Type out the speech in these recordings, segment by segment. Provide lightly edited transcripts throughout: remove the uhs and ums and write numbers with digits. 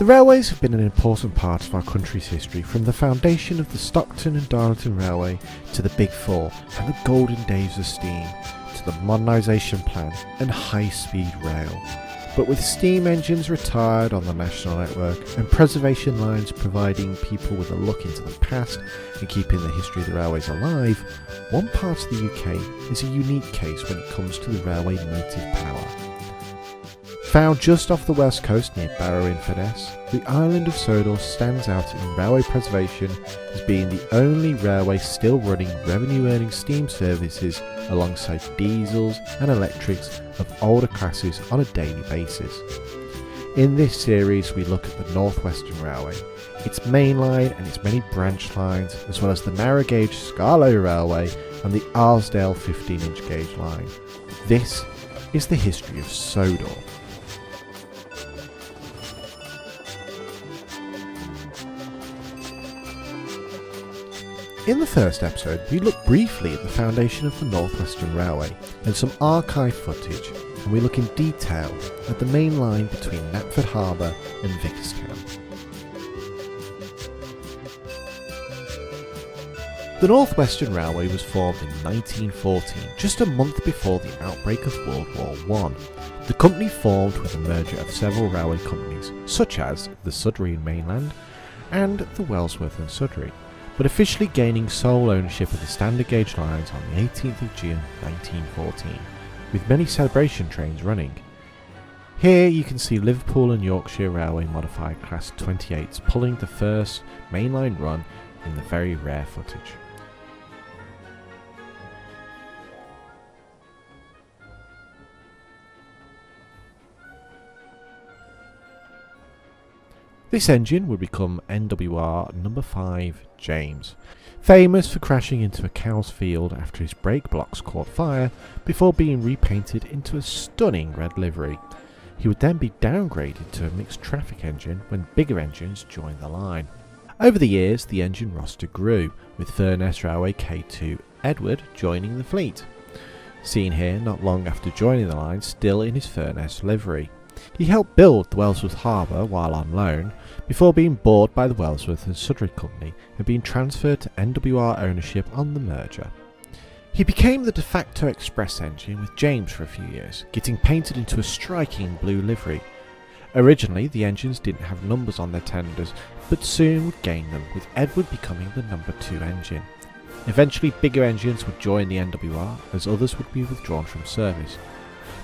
The railways have been an important part of our country's history, from the foundation of the Stockton and Darlington Railway to the Big Four and the golden days of steam, to the modernisation plan and high-speed rail. But with steam engines retired on the national network and preservation lines providing people with a look into the past and keeping the history of the railways alive, one part of the UK is a unique case when it comes to the railway motive power. Found just off the west coast near Barrow-in-Furness, the island of Sodor stands out in railway preservation as being the only railway still running revenue-earning steam services alongside diesels and electrics of older classes on a daily basis. In this series we look at the North Western Railway, its mainline and its many branch lines, as well as the narrow gauge Scarlow Railway and the Arsdale 15-inch gauge line. This is the history of Sodor. In the first episode, we look briefly at the foundation of the North Western Railway and some archive footage, and we look in detail at the main line between Knapford Harbor and Vicarstown. The North Western Railway was formed in 1914, just a month before the outbreak of World War I. The company formed with a merger of several railway companies, such as the Sudbury Mainland and the Wellsworth and Sodor, but officially gaining sole ownership of the standard gauge lines on the 18th of June 1914, with many celebration trains running. Here you can see Liverpool and Yorkshire Railway modified Class 28s pulling the first mainline run in the very rare footage. This engine would become NWR No. 5 James, famous for crashing into a cow's field after his brake blocks caught fire before being repainted into a stunning red livery. He would then be downgraded to a mixed traffic engine when bigger engines joined the line. Over the years the engine roster grew, with Furness Railway K2 Edward joining the fleet. Seen here not long after joining the line, still in his Furness livery. He helped build the Wellsworth Harbour while on loan, before being bought by the Wellsworth and Sodor Company and being transferred to NWR ownership on the merger. He became the de facto express engine with James for a few years, getting painted into a striking blue livery. Originally the engines didn't have numbers on their tenders, but soon would gain them, with Edward becoming the No. 2 engine. Eventually bigger engines would join the NWR, as others would be withdrawn from service.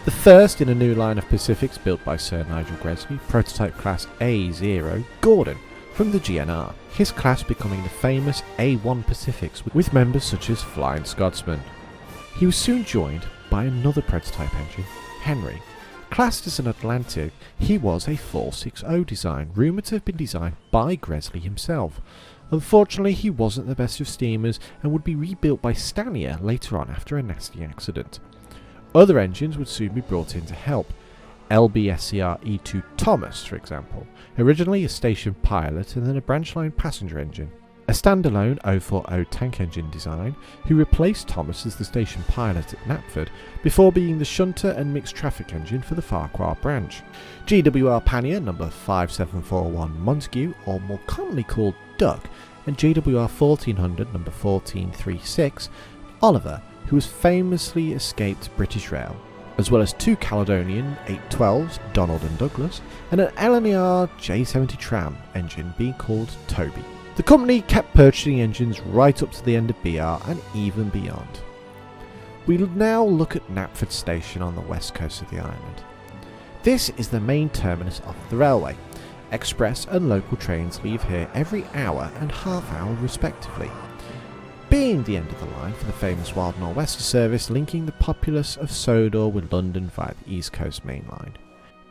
The first in a new line of Pacifics built by Sir Nigel Gresley, prototype class A0 Gordon from the GNR, his class becoming the famous A1 Pacifics with members such as Flying Scotsman. He was soon joined by another prototype engine, Henry. Classed as an Atlantic, he was a 460 design, rumoured to have been designed by Gresley himself. Unfortunately he wasn't the best of steamers and would be rebuilt by Stanier later on after a nasty accident. Other engines would soon be brought in to help. LBSCR E2 Thomas, for example, originally a station pilot and then a branch line passenger engine. A standalone 040 tank engine design, who replaced Thomas as the station pilot at Knapford before being the shunter and mixed traffic engine for the Farquhar branch. GWR Pannier No. 5741 Montague, or more commonly called Duck, and GWR 1400 No. 1436 Oliver, who has famously escaped British Rail, as well as two Caledonian 812s, Donald and Douglas, and an LNER J70 tram engine being called Toby. The company kept purchasing engines right up to the end of BR and even beyond. We'll now look at Knapford Station on the west coast of the island. This is the main terminus of the railway. Express and local trains leave here every hour and half hour respectively, being the end of the line for the famous Wild Nor'Wester service linking the populace of Sodor with London via the East Coast Main Line.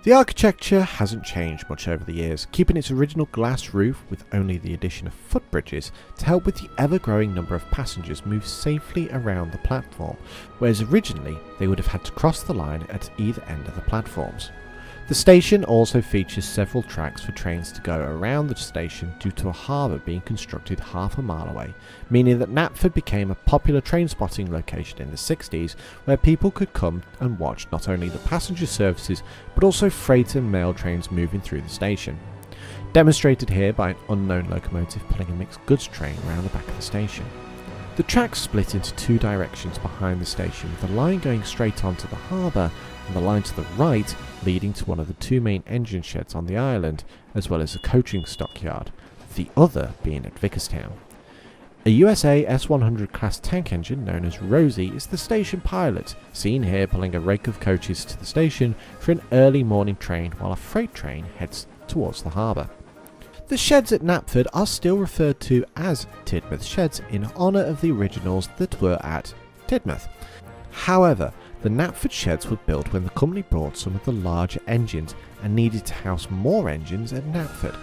The architecture hasn't changed much over the years, keeping its original glass roof with only the addition of footbridges to help with the ever-growing number of passengers move safely around the platform, whereas originally they would have had to cross the line at either end of the platforms. The station also features several tracks for trains to go around the station due to a harbour being constructed half a mile away, meaning that Knapford became a popular train spotting location in the 60s where people could come and watch not only the passenger services but also freight and mail trains moving through the station. demonstrated here by an unknown locomotive pulling a mixed goods train around the back of the station. The tracks split into two directions behind the station, with the line going straight onto the harbour and the line to the right leading to one of the two main engine sheds on the island, as well as a coaching stockyard, the other being at Vicarstown. A USA S100 class tank engine known as Rosie is the station pilot, seen here pulling a rake of coaches to the station for an early morning train while a freight train heads towards the harbour. The sheds at Knapford are still referred to as Tidmouth sheds in honour of the originals that were at Tidmouth. However, the Knapford sheds were built when the company bought some of the larger engines and needed to house more engines at Knapford.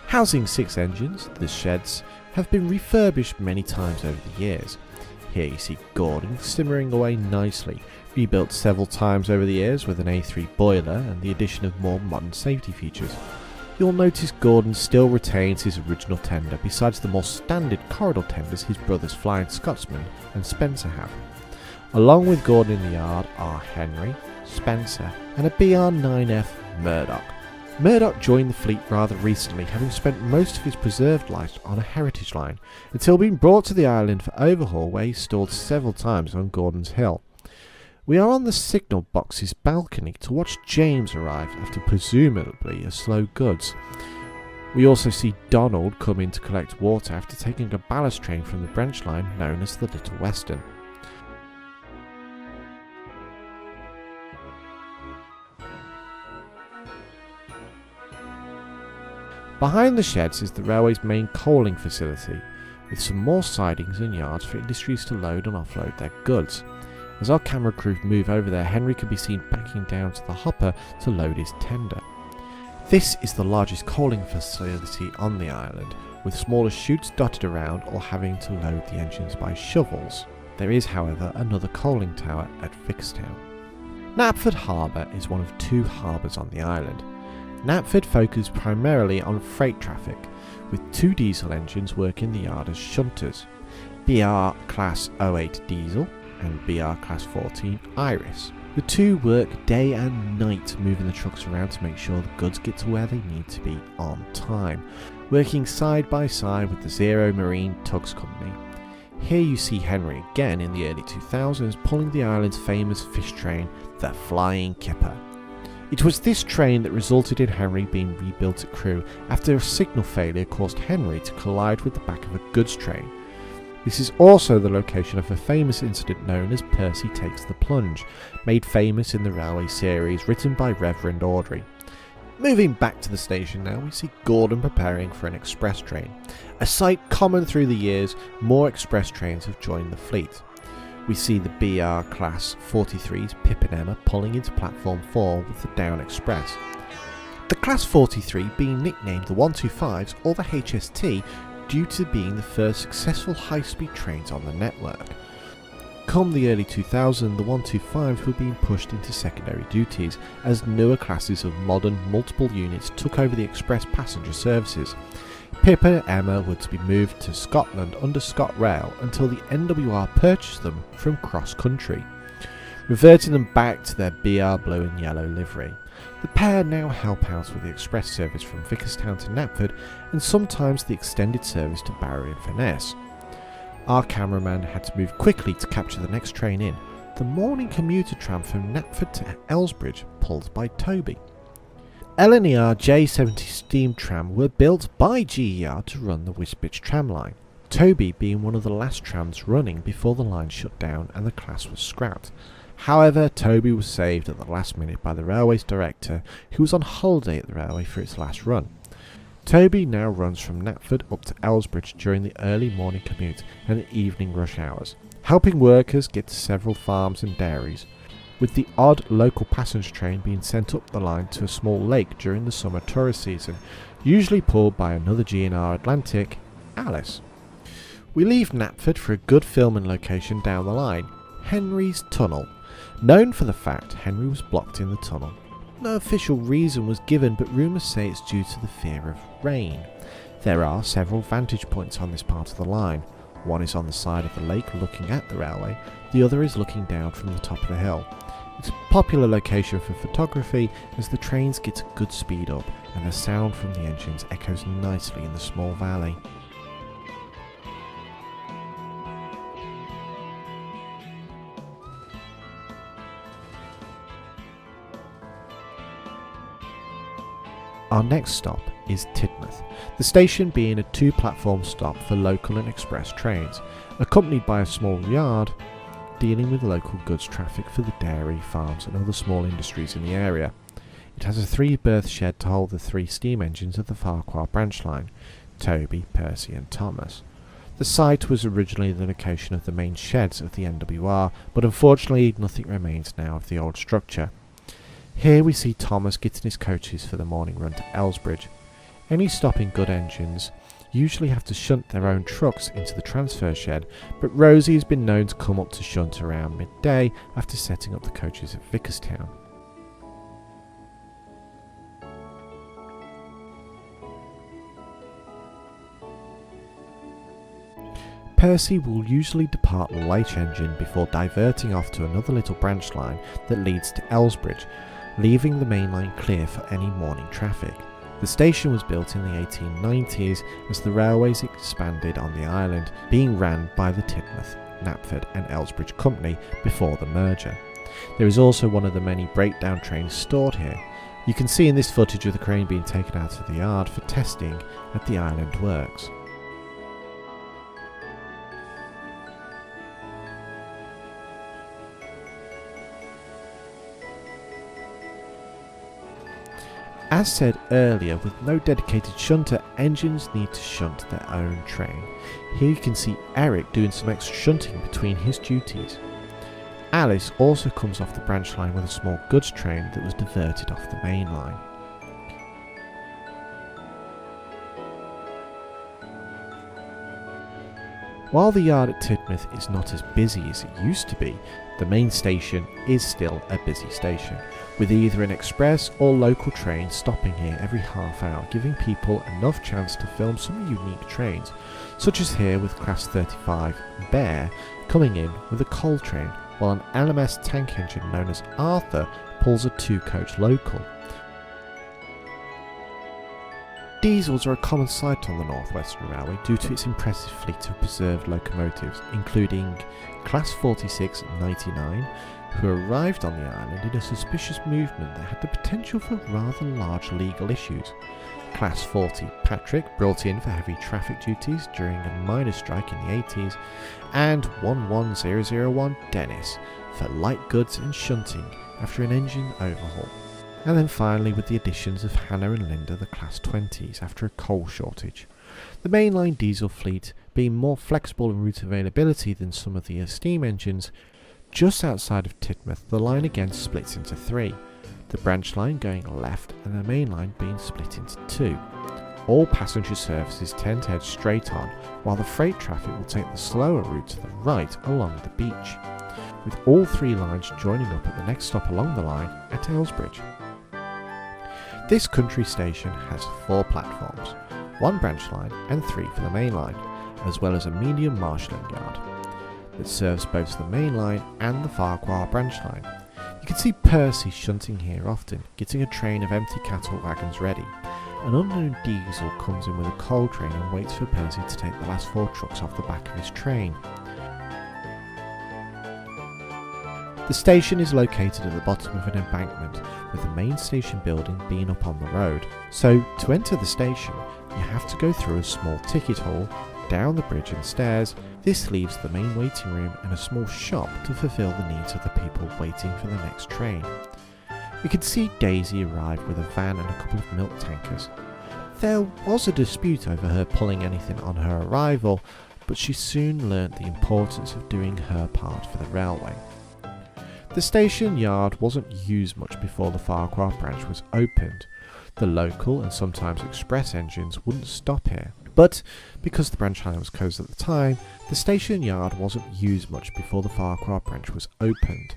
Housing 6 engines, the sheds have been refurbished many times over the years. Here you see Gordon simmering away nicely, rebuilt several times over the years with an A3 boiler and the addition of more modern safety features. You'll notice Gordon still retains his original tender besides the more standard corridor tenders his brothers Flying Scotsman and Spencer have. Along with Gordon in the yard are Henry, Spencer and a BR9F Murdoch. Murdoch joined the fleet rather recently, having spent most of his preserved life on a heritage line, until being brought to the island for overhaul, where he stalled several times on Gordon's Hill. We are on the signal box's balcony to watch James arrive after presumably a slow goods. We also see Donald come in to collect water after taking a ballast train from the branch line known as the Little Western. Behind the sheds is the railway's main coaling facility, with some more sidings and yards for industries to load and offload their goods. As our camera crew move over there, Henry can be seen backing down to the hopper to load his tender. This is the largest coaling facility on the island, with smaller chutes dotted around or having to load the engines by shovels. There is, however, another coaling tower at Vicarstown. Knapford Harbor is one of 2 harbours on the island. Knapford focuses primarily on freight traffic, with 2 diesel engines working the yard as shunters, BR Class 08 Diesel and BR Class 14 Iris. The 2 work day and night moving the trucks around to make sure the goods get to where they need to be on time, working side by side with the Zero Marine Tugs Company. Here you see Henry again in the early 2000s pulling the island's famous fish train, the Flying Kipper. It was this train that resulted in Henry being rebuilt at Crewe after a signal failure caused Henry to collide with the back of a goods train. This is also the location of a famous incident known as Percy Takes the Plunge, made famous in the railway series written by Reverend Audrey. Moving back to the station now, we see Gordon preparing for an express train. A sight common through the years, more express trains have joined the fleet. We see the BR Class 43's Pip and Emma pulling into Platform 4 with the Down Express. The Class 43 being nicknamed the 125s or the HST due to being the first successful high-speed trains on the network. Come the early 2000s, the 125s were being pushed into secondary duties as newer classes of modern multiple units took over the express passenger services. Pip and Emma were to be moved to Scotland under ScotRail until the NWR purchased them from Cross Country, reverting them back to their BR blue and yellow livery. The pair now help out with the express service from Vicarstown to Knapford and sometimes the extended service to Barry and Furness. Our cameraman had to move quickly to capture the next train in, the morning commuter tram from Knapford to Elsbridge, pulled by Toby. L&ER J70 steam tram were built by GER to run the Wisbech tram line, Toby being one of the last trams running before the line shut down and the class was scrapped. However, Toby was saved at the last minute by the railway's director, who was on holiday at the railway for its last run. Toby now runs from Knapford up to Elsbridge during the early morning commute and the evening rush hours, helping workers get to several farms and dairies, with the odd local passenger train being sent up the line to a small lake during the summer tourist season, usually pulled by another GNR Atlantic, Alice. We leave Knapford for a good filming location down the line, Henry's Tunnel, known for the fact Henry was blocked in the tunnel. No official reason was given, but rumours say it's due to the fear of rain. There are several vantage points on this part of the line. One is on the side of the lake looking at the railway, the other is looking down from the top of the hill. It's a popular location for photography as the trains get a good speed up and the sound from the engines echoes nicely in the small valley. Our next stop is Tidmouth, the station being a 2-platform stop for local and express trains, accompanied by a small yard dealing with local goods traffic for the dairy, farms and other small industries in the area. It has a 3-berth shed to hold the 3 steam engines of the Farquhar branch line, Toby, Percy and Thomas. The site was originally the location of the main sheds of the NWR, but unfortunately nothing remains now of the old structure. Here we see Thomas getting his coaches for the morning run to Elsbridge. Any stopping good engines usually have to shunt their own trucks into the transfer shed, but Rosie has been known to come up to shunt around midday after setting up the coaches at Vicarstown. Percy will usually depart the light engine before diverting off to another little branch line that leads to Elsbridge, leaving the main line clear for any morning traffic. The station was built in the 1890s as the railways expanded on the island, being ran by the Tidmouth, Knapford and Elsbridge Company before the merger. There is also one of the many breakdown trains stored here. You can see in this footage of the crane being taken out of the yard for testing at the island works. As said earlier, with no dedicated shunter, engines need to shunt their own train. Here you can see Eric doing some extra shunting between his duties. Alice also comes off the branch line with a small goods train that was diverted off the main line. While the yard at Tidmouth is not as busy as it used to be, the main station is still a busy station, with either an express or local train stopping here every half hour, giving people enough chance to film some unique trains, such as here with Class 35 Bear coming in with a coal train, while an LMS tank engine known as Arthur pulls a 2-coach local. Diesels are a common sight on the North Western Railway due to its impressive fleet of preserved locomotives, including Class 46 99, who arrived on the island in a suspicious movement that had the potential for rather large legal issues. Class 40 Patrick, brought in for heavy traffic duties during a miners' strike in the 80s, and 11001 Dennis for light goods and shunting after an engine overhaul. And then finally with the additions of Hannah and Linda, the Class 20s, after a coal shortage. The mainline diesel fleet being more flexible in route availability than some of the steam engines, just outside of Tidmouth the line again splits into 3, the branch line going left and the main line being split into 2. All passenger services tend to head straight on, while the freight traffic will take the slower route to the right along the beach, with all 3 lines joining up at the next stop along the line at Elsbridge. This country station has 4 platforms, 1 branch line and 3 for the main line, as well as a medium marshalling yard that serves both the main line and the Farquhar branch line. You can see Percy shunting here often, getting a train of empty cattle wagons ready. An unknown diesel comes in with a coal train and waits for Percy to take the last 4 trucks off the back of his train. The station is located at the bottom of an embankment, with the main station building being up on the road. So to enter the station, you have to go through a small ticket hall, down the bridge and stairs. This leaves the main waiting room and a small shop to fulfill the needs of the people waiting for the next train. We could see Daisy arrive with a van and a couple of milk tankers. There was a dispute over her pulling anything on her arrival, but she soon learnt the importance of doing her part for the railway. The station yard wasn't used much before the Farquhar branch was opened. The local and sometimes express engines wouldn't stop here, but because the branch line was closed at the time, the station yard wasn't used much before the Farquhar branch was opened.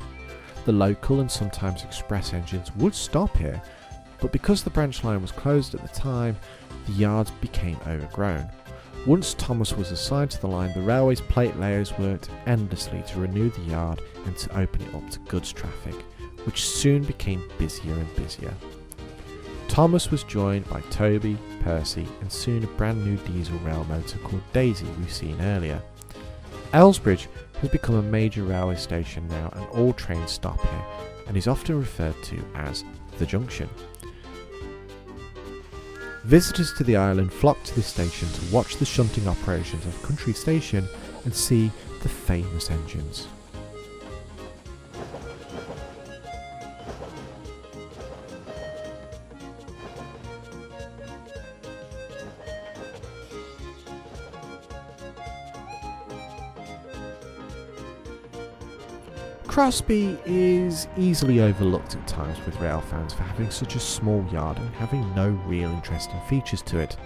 The local and sometimes express engines would stop here, but because the branch line was closed at the time, the yards became overgrown. Once Thomas was assigned to the line, the railway's plate layers worked endlessly to renew the yard and to open it up to goods traffic, which soon became busier and busier. Thomas was joined by Toby, Percy, and soon a brand new diesel rail motor called Daisy we've seen earlier. Elsbridge has become a major railway station now, and all trains stop here and is often referred to as the junction. Visitors to the island flock to this station to watch the shunting operations of Country Station and see the famous engines. Crosby is easily overlooked at times with rail fans for having such a small yard and having no real interesting features to it.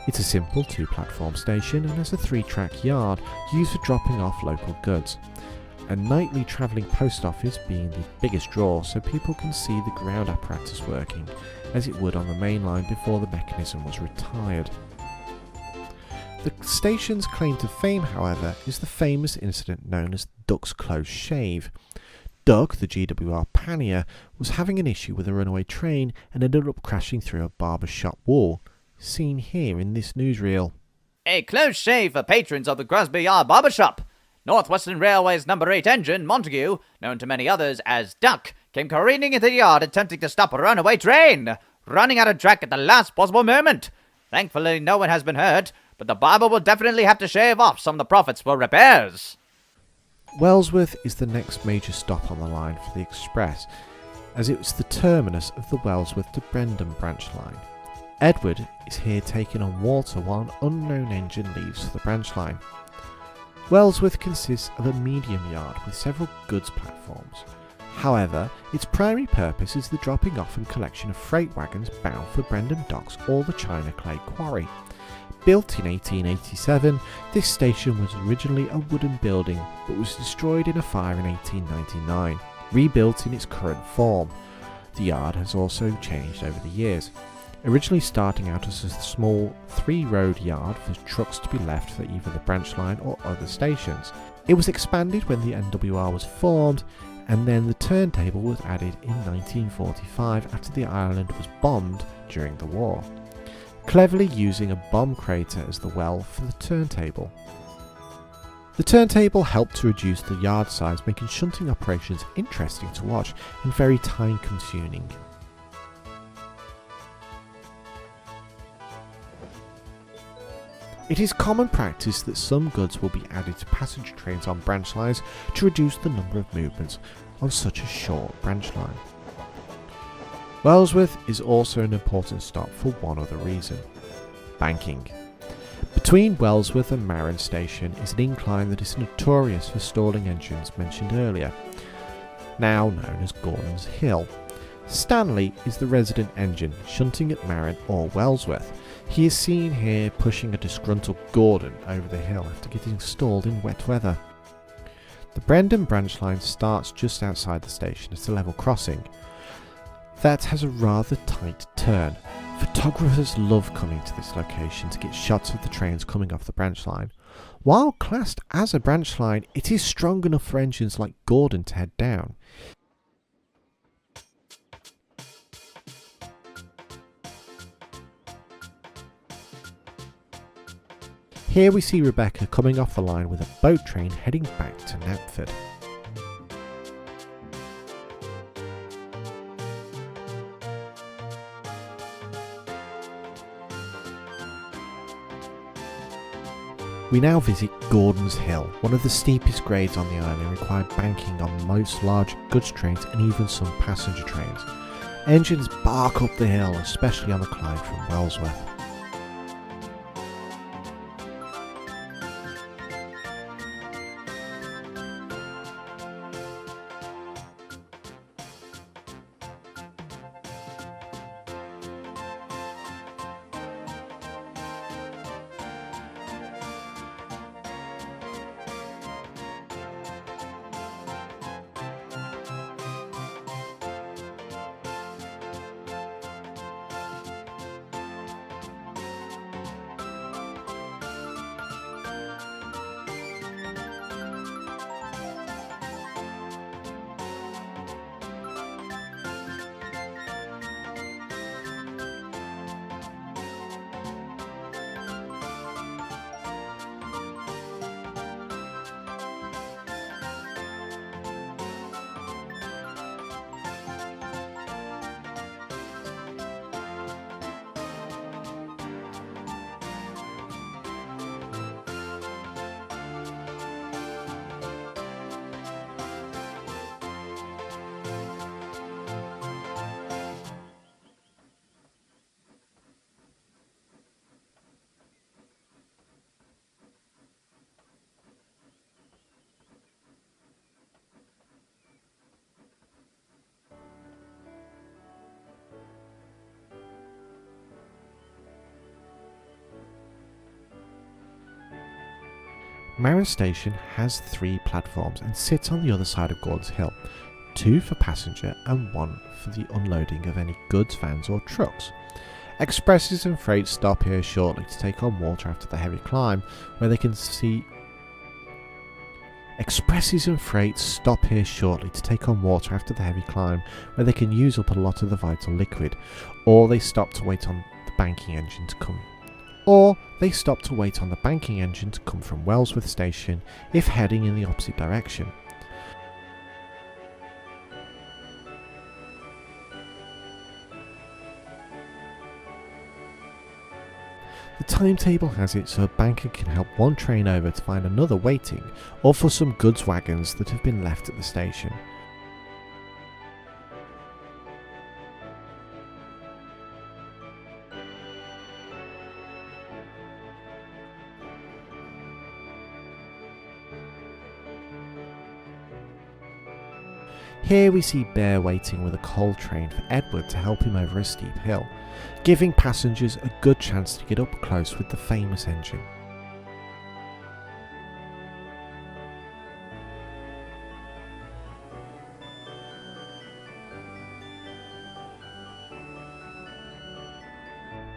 It's a simple 2-platform station and has a 3-track yard used for dropping off local goods. A nightly travelling post office being the biggest draw, so people can see the ground apparatus working as it would on the Mainline before the mechanism was retired. The station's claim to fame, however, is the famous incident known as Duck's Close Shave. Duck, the GWR pannier, was having an issue with a runaway train and ended up crashing through a barber shop wall, seen here in this newsreel. A close shave for patrons of the Crosby Yard barber shop. North Western Railway's number 8 engine, Montague, known to many others as Duck, came careening into the yard attempting to stop a runaway train, running out of track at the last possible moment. Thankfully, no one has been hurt, but the barber will definitely have to shave off some of the profits for repairs. Wellsworth is the next major stop on the line for the express, as it was the terminus of the Wellsworth to Brendan branch line. Edward is here taking on water while an unknown engine leaves for the branch line. Wellsworth consists of a medium yard with several goods platforms. However, its primary purpose is the dropping off and collection of freight wagons bound for Brendan Docks or the China Clay Quarry. Built in 1887, this station was originally a wooden building but was destroyed in a fire in 1899, rebuilt in its current form. The yard has also changed over the years, originally starting out as a small 3-road yard for trucks to be left for either the branch line or other stations. It was expanded when the NWR was formed, and then the turntable was added in 1945 after the island was bombed during the war, cleverly using a bomb crater as the well for the turntable. The turntable helped to reduce the yard size, making shunting operations interesting to watch and very time consuming. It is common practice that some goods will be added to passenger trains on branch lines to reduce the number of movements on such a short branch line. Wellsworth is also an important stop for one other reason: banking. Between Wellsworth and Maron Station is an incline that is notorious for stalling engines mentioned earlier, now known as Gordon's Hill. Stanley is the resident engine, shunting at Maron or Wellsworth. He is seen here pushing a disgruntled Gordon over the hill after getting stalled in wet weather. The Brendan branch line starts just outside the station at a level crossing that has a rather tight turn. Photographers love coming to this location to get shots of the trains coming off the branch line. While classed as a branch line, it is strong enough for engines like Gordon to head down. Here we see Rebecca coming off the line with a boat train heading back to Knapford. We now visit Gordon's Hill. One of the steepest grades on the island required banking on most large goods trains and even some passenger trains. Engines bark up the hill, especially on the climb from Wellsworth. Maron Station has 3 platforms and sits on the other side of Gordon's Hill, 2 for passenger and 1 for the unloading of any goods vans or trucks. Expresses and freight stop here shortly to take on water after the heavy climb, where they can use up a lot of the vital liquid, or they stop to wait on the banking engine to come from Wellsworth Station if heading in the opposite direction. The timetable has it so a banker can help one train over to find another waiting, or for some goods wagons that have been left at the station. Here we see Bear waiting with a coal train for Edward to help him over a steep hill, giving passengers a good chance to get up close with the famous engine.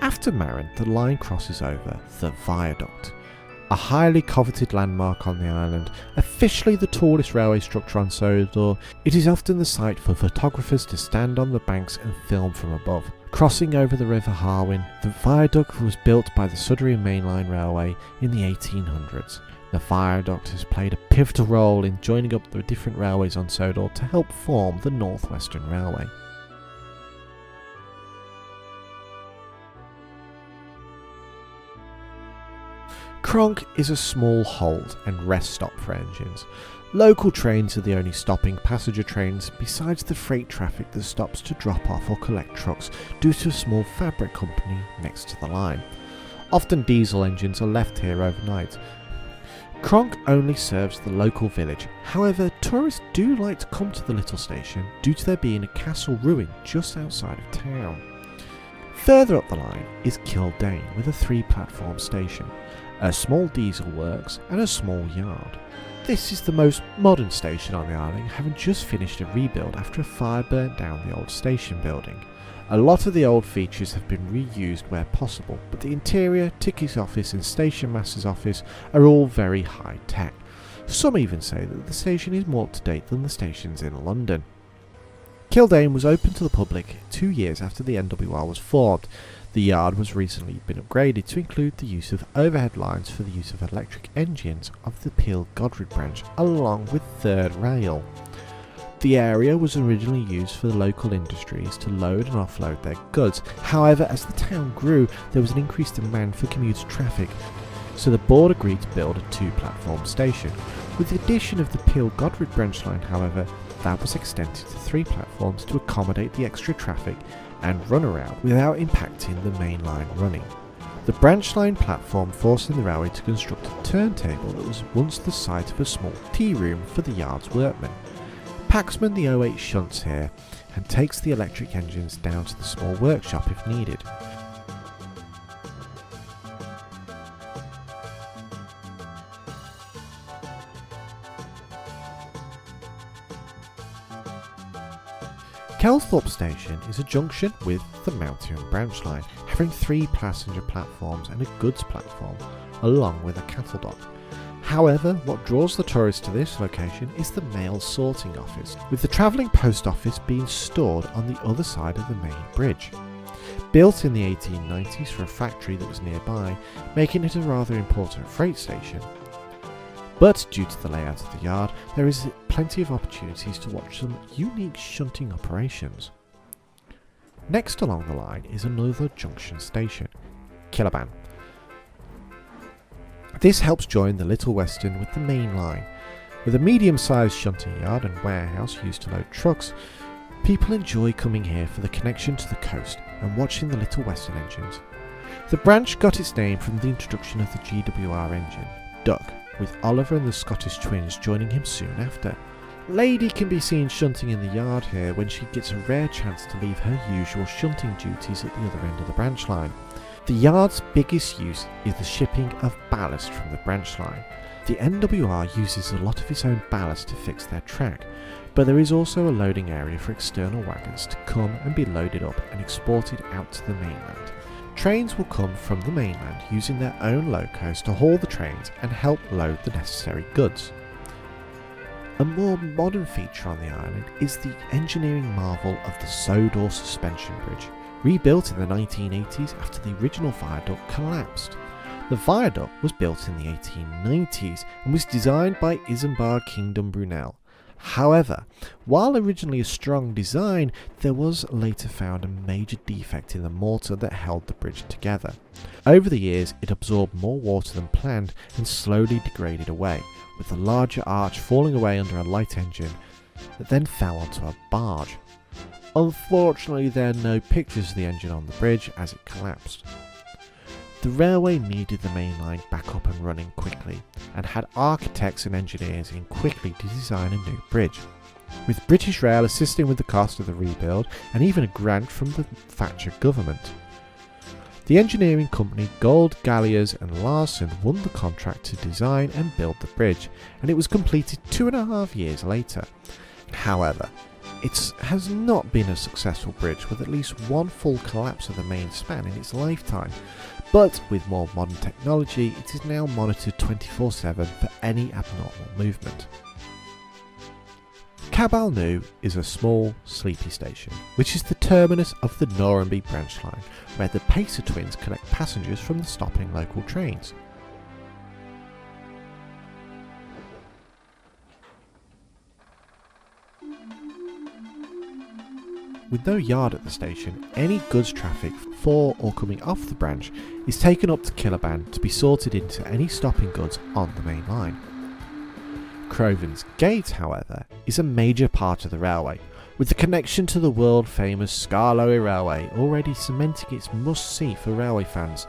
After Maron, the line crosses over the viaduct, a highly coveted landmark on the island. Officially the tallest railway structure on Sodor, it is often the site for photographers to stand on the banks and film from above. Crossing over the River Harwin, the viaduct was built by the Sudbury Mainline Railway in the 1800s. The viaduct has played a pivotal role in joining up the different railways on Sodor to help form the North Western Railway. Cronk is a small hold and rest stop for engines. Local trains are the only stopping passenger trains besides the freight traffic that stops to drop off or collect trucks due to a small fabric company next to the line. Often diesel engines are left here overnight. Cronk only serves the local village, however tourists do like to come to the little station due to there being a castle ruin just outside of town. Further up the line is Kildane with a 3-platform station, a small diesel works and a small yard. This is the most modern station on the island, having just finished a rebuild after a fire burnt down the old station building. A lot of the old features have been reused where possible, but the interior, ticket office and station master's office are all very high tech. Some even say that the station is more up to date than the stations in London. Kildane was open to the public 2 years after the NWR was formed. The yard was recently been upgraded to include the use of overhead lines for the use of electric engines of the Peel Godred branch along with third rail. The area was originally used for the local industries to load and offload their goods. However, as the town grew, there was an increased demand for commuter traffic, so the board agreed to build a 2-platform station. With the addition of the Peel Godred branch line, however, that was extended to 3 platforms to accommodate the extra traffic and run around without impacting the main line running. The branch line platform forcing the railway to construct a turntable that was once the site of a small tea room for the yard's workmen. Paxman the 08 shunts here and takes the electric engines down to the small workshop if needed. Kellthorpe Station is a junction with the Mountain Branch Line, having 3 passenger platforms and a goods platform, along with a cattle dock. However, what draws the tourists to this location is the mail sorting office, with the travelling post office being stored on the other side of the main bridge. Built in the 1890s for a factory that was nearby, making it a rather important freight station. But due to the layout of the yard, there is plenty of opportunities to watch some unique shunting operations. Next along the line is another junction station, Kilaban. This helps join the Little Western with the main line. With a medium-sized shunting yard and warehouse used to load trucks, people enjoy coming here for the connection to the coast and watching the Little Western engines. The branch got its name from the introduction of the GWR engine, Duck, with Oliver and the Scottish twins joining him soon after. Lady can be seen shunting in the yard here when she gets a rare chance to leave her usual shunting duties at the other end of the branch line. The yard's biggest use is the shipping of ballast from the branch line. The NWR uses a lot of its own ballast to fix their track, but there is also a loading area for external wagons to come and be loaded up and exported out to the mainland. Trains will come from the mainland using their own locos to haul the trains and help load the necessary goods. A more modern feature on the island is the engineering marvel of the Sodor suspension bridge, rebuilt in the 1980s after the original viaduct collapsed. The viaduct was built in the 1890s and was designed by Isambard Kingdom Brunel. However, while originally a strong design, there was later found a major defect in the mortar that held the bridge together. Over the years, it absorbed more water than planned and slowly degraded away, with the larger arch falling away under a light engine that then fell onto a barge. Unfortunately, there are no pictures of the engine on the bridge as it collapsed. The railway needed the main line back up and running quickly, and had architects and engineers in quickly to design a new bridge, with British Rail assisting with the cost of the rebuild and even a grant from the Thatcher government. The engineering company Gold, Galliers and Larson won the contract to design and build the bridge, and it was completed 2.5 years later. However, it has not been a successful bridge, with at least one full collapse of the main span in its lifetime, but with more modern technology it is now monitored 24/7 for any abnormal movement. Cabal New is a small, sleepy station, which is the terminus of the Norranby branch line, where the Pacer twins collect passengers from the stopping local trains. With no yard at the station, any goods traffic for or coming off the branch is taken up to Kilaban to be sorted into any stopping goods on the main line. Crovan's Gate, however, is a major part of the railway, with the connection to the world-famous Skarloey Railway already cementing its must-see for railway fans.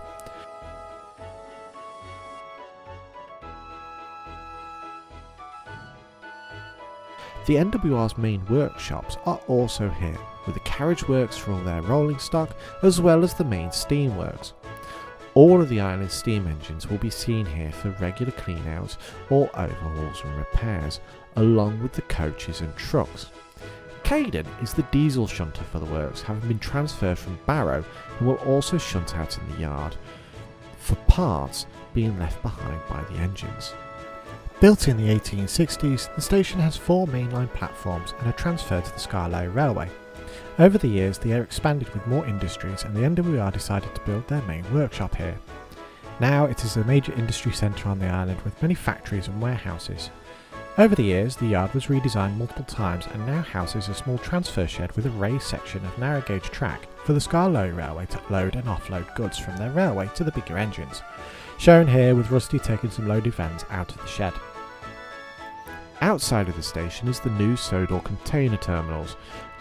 The NWR's main workshops are also here, with the carriage works for all their rolling stock, as well as the main steamworks. All of the island's steam engines will be seen here for regular clean-outs or overhauls and repairs, along with the coaches and trucks. Kildane is the diesel shunter for the works, having been transferred from Barrow, and will also shunt out in the yard, for parts being left behind by the engines. Built in the 1860s, the station has 4 mainline platforms and are transferred to the Skarloey Railway. Over the years, they are expanded with more industries, and the NWR decided to build their main workshop here. Now it is a major industry centre on the island with many factories and warehouses. Over the years, the yard was redesigned multiple times and now houses a small transfer shed with a raised section of narrow gauge track for the Skarloey Railway to load and offload goods from their railway to the bigger engines, shown here with Rusty taking some loaded vans out of the shed. Outside of the station is the new Sodor container terminals,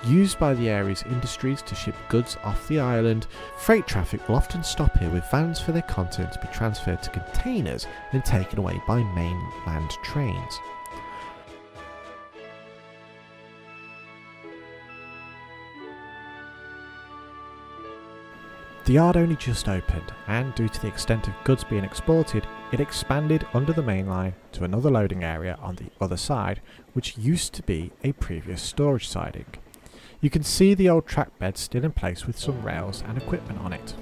used by the area's industries to ship goods off the island. Freight traffic will often stop here with vans for their content to be transferred to containers and taken away by mainland trains. The yard only just opened, and due to the extent of goods being exported, it expanded under the main line to another loading area on the other side, which used to be a previous storage siding. You can see the old track bed still in place with some rails and equipment on it.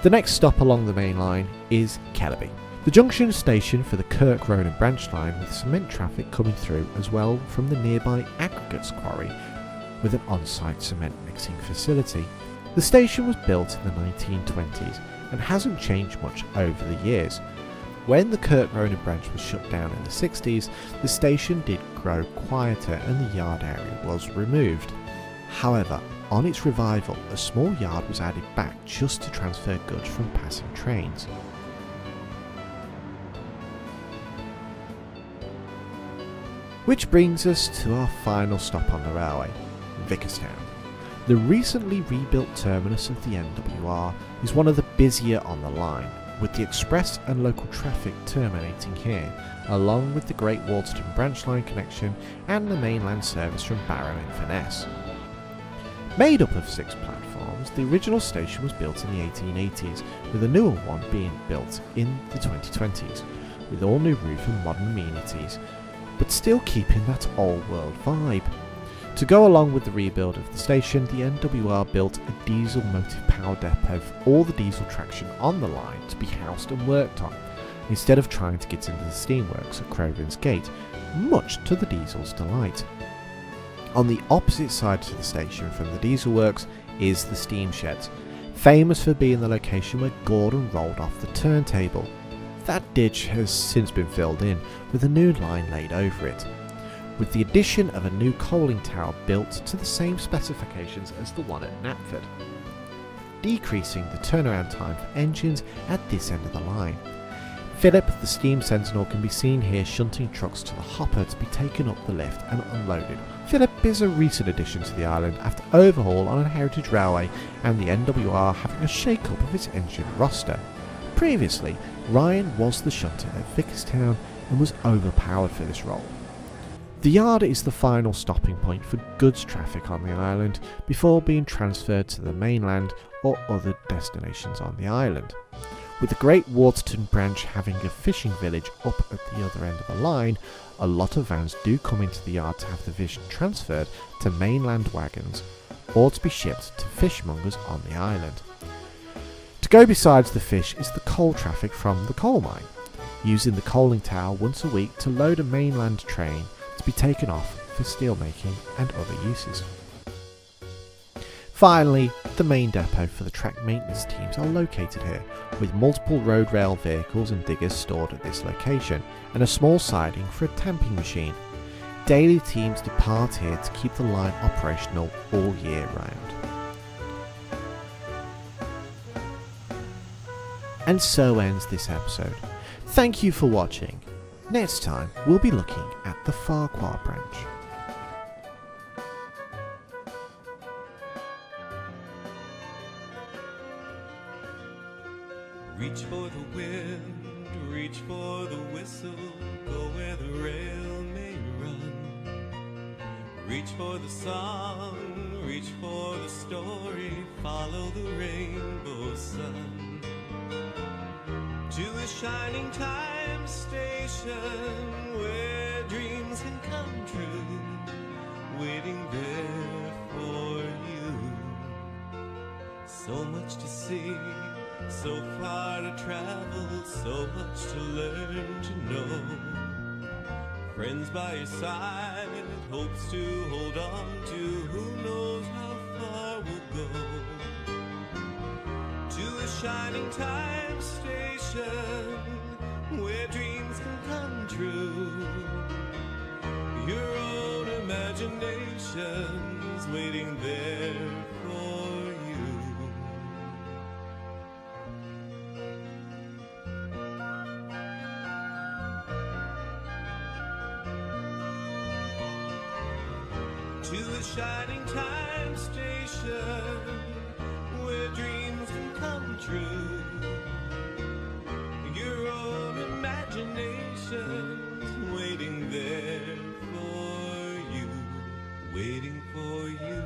The next stop along the main line is Kelby, the junction station for the Kirk Road and branch line, with cement traffic coming through as well from the nearby aggregates quarry with an on-site cement mixing facility. The station was built in the 1920s and hasn't changed much over the years. When the Kirk Road and branch was shut down in the 60s, the station did grow quieter and the yard area was removed. However, on its revival, a small yard was added back just to transfer goods from passing trains. Which brings us to our final stop on the railway, Vicarstown. The recently rebuilt terminus of the NWR is one of the busier on the line, with the express and local traffic terminating here, along with the Great Waterton branch line connection and the mainland service from Barrow in Furness. Made up of 6 platforms, the original station was built in the 1880s, with a newer one being built in the 2020s, with all new roof and modern amenities, but still keeping that old world vibe. To go along with the rebuild of the station, the NWR built a diesel motive power depot for all the diesel traction on the line to be housed and worked on, instead of trying to get into the steamworks at Crovan's Gate, much to the diesel's delight. On the opposite side to the station from the diesel works is the steam sheds, famous for being the location where Gordon rolled off the turntable. That ditch has since been filled in, with a new line laid over it, with the addition of a new coaling tower built to the same specifications as the one at Knapford, decreasing the turnaround time for engines at this end of the line. Philip, the steam sentinel, can be seen here shunting trucks to the hopper to be taken up the lift and unloaded. Philip is a recent addition to the island after overhaul on a heritage railway and the NWR having a shake-up of its engine roster. Previously, Ryan was the shunter at Vicarstown and was overpowered for this role. The yard is the final stopping point for goods traffic on the island before being transferred to the mainland or other destinations on the island. With the Great Waterton branch having a fishing village up at the other end of the line, a lot of vans do come into the yard to have the fish transferred to mainland wagons or to be shipped to fishmongers on the island. To go besides the fish is the coal traffic from the coal mine, using the coaling tower once a week to load a mainland train to be taken off for steelmaking and other uses. Finally, the main depot for the track maintenance teams are located here, with multiple road rail vehicles and diggers stored at this location, and a small siding for a tamping machine. Daily teams depart here to keep the line operational all year round. And so ends this episode. Thank you for watching. Next time, we'll be looking at the Farquhar branch. Reach for the wind, reach for the whistle, go where the rail may run. Reach for the song, reach for the story, follow the rainbow sun. To the shining time station where dreams can come true, waiting there for you. So much to see, so far to travel, so much to learn to know. Friends by your side, hopes to hold on to, who knows how far we'll go. To the shining time station where dreams can come true. Your own imagination's waiting there for you. To the shining time station where dreams can come true. Your own imagination's waiting there for you, waiting for you.